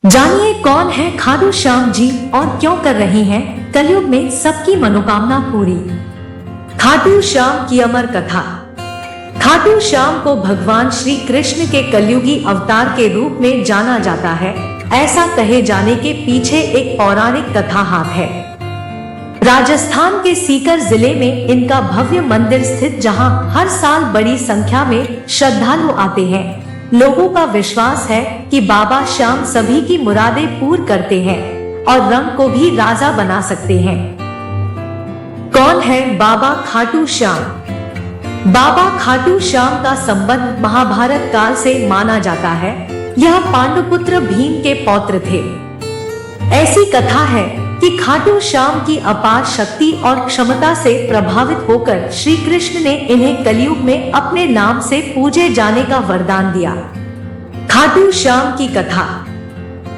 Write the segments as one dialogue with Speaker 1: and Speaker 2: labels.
Speaker 1: जानिए कौन है खाटू श्याम जी और क्यों कर रहे हैं कलयुग में सबकी मनोकामना पूरी। खाटू श्याम की अमर कथा। खाटू श्याम को भगवान श्री कृष्ण के कलयुगी अवतार के रूप में जाना जाता है। ऐसा कहे जाने के पीछे एक पौराणिक कथा हाथ है। राजस्थान के सीकर जिले में इनका भव्य मंदिर स्थित, जहां हर साल बड़ी संख्या में श्रद्धालु आते हैं। लोगों का विश्वास है कि बाबा श्याम सभी की मुरादें पूर्ण करते हैं और रंग को भी राजा बना सकते हैं। कौन है बाबा खाटू श्याम? बाबा खाटू श्याम का संबंध महाभारत काल से माना जाता है। यह पांडुपुत्र भीम के पौत्र थे। ऐसी कथा है कि खाटू श्याम की अपार शक्ति और क्षमता से प्रभावित होकर श्री कृष्ण ने इन्हें कलयुग में अपने नाम से पूजे जाने का वरदान दिया। खाटू श्याम की कथा।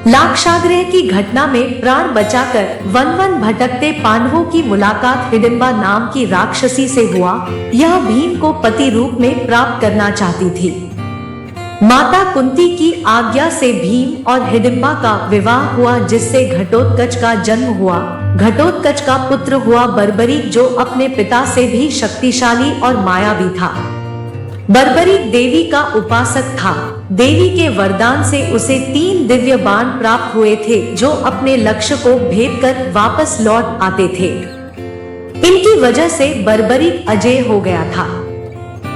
Speaker 1: लाक्षागृह की घटना में प्राण बचाकर वन वन भटकते पांडवों की मुलाकात हिडिंबा नाम की राक्षसी से हुआ। यह भीम को पति रूप में प्राप्त करना चाहती थी। माता कुंती की आज्ञा से भीम और हिडिंबा का विवाह हुआ, जिससे घटोत्कच का जन्म हुआ। घटोत्कच का पुत्र हुआ बर्बरीक, जो अपने पिता से भी शक्तिशाली और मायावी था। बर्बरीक देवी का उपासक था। देवी के वरदान से उसे 3 दिव्य बाण प्राप्त हुए थे, जो अपने लक्ष्य को भेद कर वापस लौट आते थे। इनकी वजह से बर्बरीक अजेय हो गया था।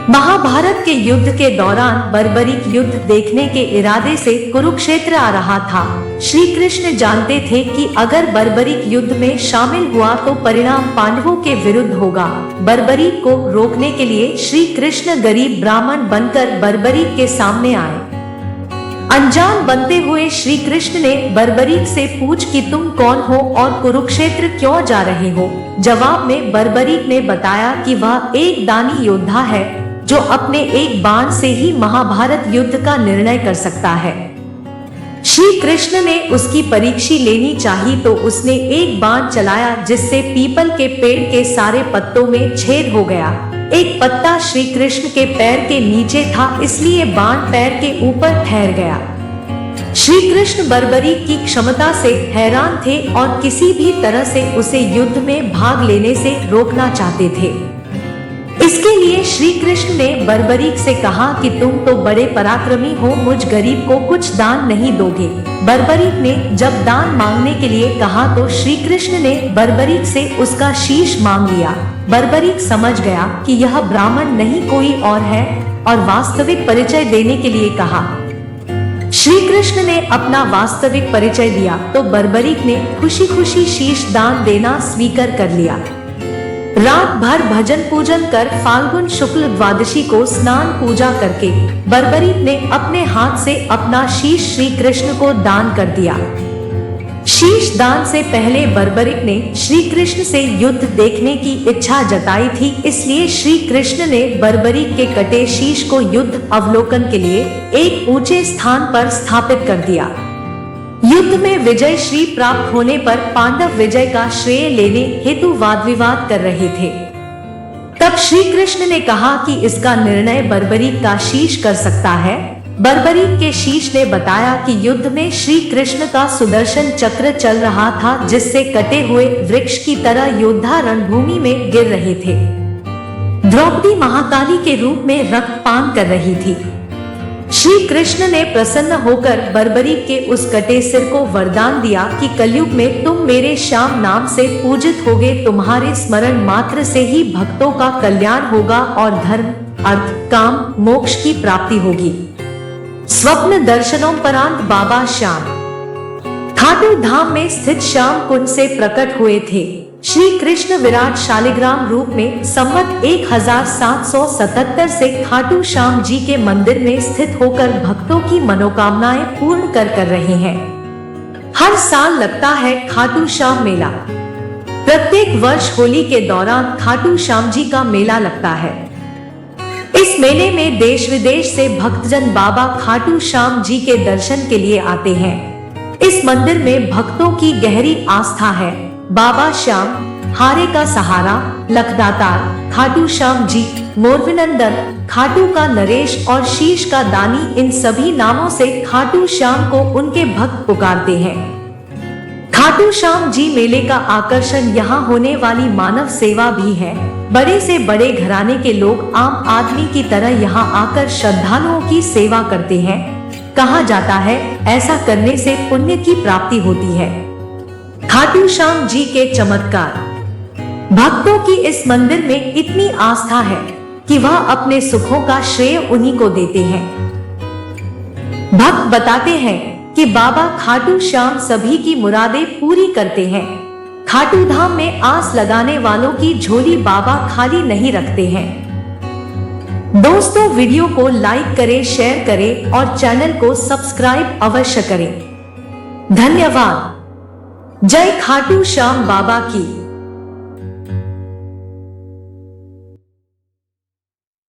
Speaker 1: महाभारत के युद्ध के दौरान बर्बरीक युद्ध देखने के इरादे से कुरुक्षेत्र आ रहा था। श्री कृष्ण जानते थे कि अगर बर्बरीक युद्ध में शामिल हुआ तो परिणाम पांडवों के विरुद्ध होगा। बर्बरीक को रोकने के लिए श्री कृष्ण गरीब ब्राह्मण बनकर बर्बरीक के सामने आए। अनजान बनते हुए श्री कृष्ण ने बर्बरीक से पूछ कि तुम कौन हो और कुरुक्षेत्र क्यों जा रहे हो। जवाब में बर्बरीक ने बताया कि वह एक दानी योद्धा है, जो अपने एक बाण से ही महाभारत युद्ध का निर्णय कर सकता है। श्री कृष्ण ने उसकी परीक्षा लेनी चाहिए, तो उसने एक बाण चलाया, जिससे पीपल के पेड़ के सारे पत्तों में छेद हो गया। एक पत्ता श्री कृष्ण के पैर के नीचे था, इसलिए बाण पैर के ऊपर ठहर गया। श्री कृष्ण बर्बरीक की क्षमता से हैरान थे और किसी भी तरह से उसे युद्ध में भाग लेने से रोकना चाहते थे। इसके लिए श्री कृष्ण ने बर्बरीक से कहा कि तुम तो बड़े पराक्रमी हो, मुझ गरीब को कुछ दान नहीं दोगे। बर्बरीक ने जब दान मांगने के लिए कहा तो श्री कृष्ण ने बर्बरीक से उसका शीश मांग लिया। बर्बरीक समझ गया कि यह ब्राह्मण नहीं कोई और है और वास्तविक परिचय देने के लिए कहा। श्री कृष्ण ने अपना वास्तविक परिचय दिया तो बर्बरीक ने खुशी खुशी शीश दान देना स्वीकार कर लिया। रात भर भजन पूजन कर फाल्गुन शुक्ल द्वादशी को स्नान पूजा करके बर्बरीक ने अपने हाथ से अपना शीश श्री कृष्ण को दान कर दिया। शीश दान से पहले बर्बरीक ने श्री कृष्ण से युद्ध देखने की इच्छा जताई थी, इसलिए श्री कृष्ण ने बर्बरीक के कटे शीश को युद्ध अवलोकन के लिए एक ऊंचे स्थान पर स्थापित कर दिया। युद्ध में विजय श्री प्राप्त होने पर पांडव विजय का श्रेय लेने हेतु वाद विवाद कर रहे थे। तब श्री कृष्ण ने कहा कि इसका निर्णय बर्बरीक का शीश कर सकता है। बर्बरीक के शीश ने बताया कि युद्ध में श्री कृष्ण का सुदर्शन चक्र चल रहा था, जिससे कटे हुए वृक्ष की तरह योद्धा रणभूमि में गिर रहे थे। द्रौपदी महाकाली के रूप में रक्तपान कर रही थी। श्री कृष्ण ने प्रसन्न होकर बर्बरीक के उस कटे सिर को वरदान दिया कि कलयुग में तुम मेरे श्याम नाम से पूजित होगे। तुम्हारे स्मरण मात्र से ही भक्तों का कल्याण होगा और धर्म, अर्थ, काम, मोक्ष की प्राप्ति होगी। स्वप्न दर्शनोपरांत बाबा श्याम खाटू धाम में स्थित श्याम कुंड से प्रकट हुए थे। श्री कृष्ण विराट शालिग्राम रूप में संवत 1777 से खाटू श्याम जी के मंदिर में स्थित होकर भक्तों की मनोकामनाएं पूर्ण कर रहे हैं। हर साल लगता है खाटू श्याम मेला। प्रत्येक वर्ष होली के दौरान खाटू श्याम जी का मेला लगता है। इस मेले में देश विदेश से भक्तजन बाबा खाटू श्याम जी के दर्शन के लिए आते हैं। इस मंदिर में भक्तों की गहरी आस्था है। बाबा श्याम हारे का सहारा, लखदातार खाटू श्याम जी, मोरविनंदन, खाटू का नरेश और शीश का दानी, इन सभी नामों से खाटू श्याम को उनके भक्त पुकारते हैं। खाटू श्याम जी मेले का आकर्षण यहाँ होने वाली मानव सेवा भी है। बड़े से बड़े घराने के लोग आम आदमी की तरह यहाँ आकर श्रद्धालुओं की सेवा करते हैं। कहा जाता है ऐसा करने से पुण्य की प्राप्ति होती है। खाटू श्याम जी के चमत्कार। भक्तों की इस मंदिर में इतनी आस्था है कि वह अपने सुखों का श्रेय उन्हीं को देते हैं। भक्त बताते हैं कि बाबा खाटू श्याम सभी की मुरादें पूरी करते हैं। खाटू धाम में आस लगाने वालों की झोली बाबा खाली नहीं रखते हैं। दोस्तों, वीडियो को लाइक करें, शेयर करें और चैनल को सब्सक्राइब अवश्य करें। धन्यवाद। जय खाटू श्याम बाबा की।